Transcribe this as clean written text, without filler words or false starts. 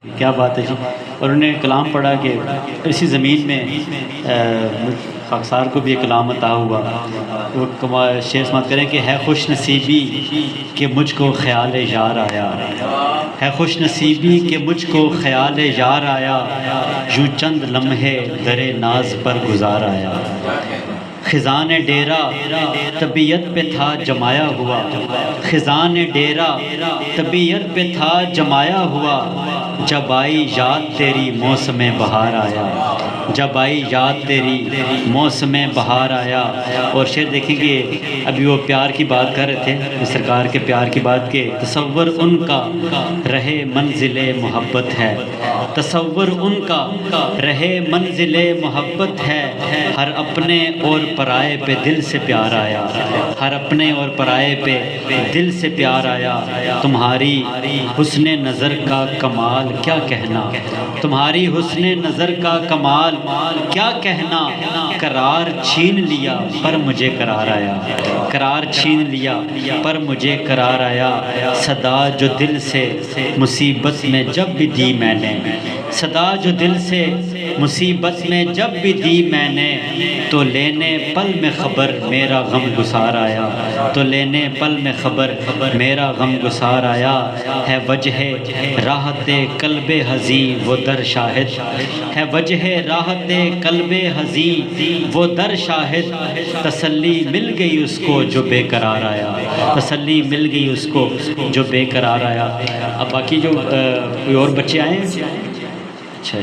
کیا بات ہے جی۔ اور انہوں نے کلام پڑھا کہ اسی زمین میں خاکسار کو بھی ایک کلام عطا ہوا۔ وہ شعر سماعت کریں کہ ہے خوش نصیبی کہ مجھ کو خیال یار آیا، ہے خوش نصیبی کہ مجھ کو خیال یار آیا، یوں چند لمحے در ناز پر گزار آیا۔ خزان ڈیرا طبیعت پہ تھا جمایا ہوا، خزان ڈیرا طبیعت پہ تھا جمایا ہوا، جب آئی یاد تیری موسم بہار آیا، جب آئی یاد تیری موسم بہار آیا۔ اور شعر دیکھیں کہ ابھی وہ پیار کی بات کر رہے تھے، سرکار کے پیار کی بات، کہ تصور ان کا رہے منزل محبت ہے، تصور ان کا رہے منزل محبت ہے، ہر اپنے اور پرائے پہ دل سے پیار آیا، ہر اپنے اور پرائے پہ دل سے پیار آیا۔ تمہاری حسن نظر کا کمال کیا کہنا، تمہاری حسن نظر کا کمال کیا کہنا، قرار چھین لیا پر مجھے قرار آیا، قرار چھین لیا پر مجھے قرار آیا۔ صدا جو دل سے مصیبت میں جب بھی دی میں نے، صدا جو دل سے مصیبت میں جب بھی دی میں نے، تو لینے پل میں خبر میرا غم گسار آیا، تو لینے پل میں خبر میرا غم گسار آیا۔ ہے وجہ راحت قلب حزین وہ در شاہد، ہے وجہ راحت قلب حزین وہ در شاہد، تسلی مل گئی اس کو جو بے قرار آیا، تسلی مل گئی اس کو جو بے قرار آیا۔ اب باقی جو کوئی اور بچے آئے ہیں؟ اچھا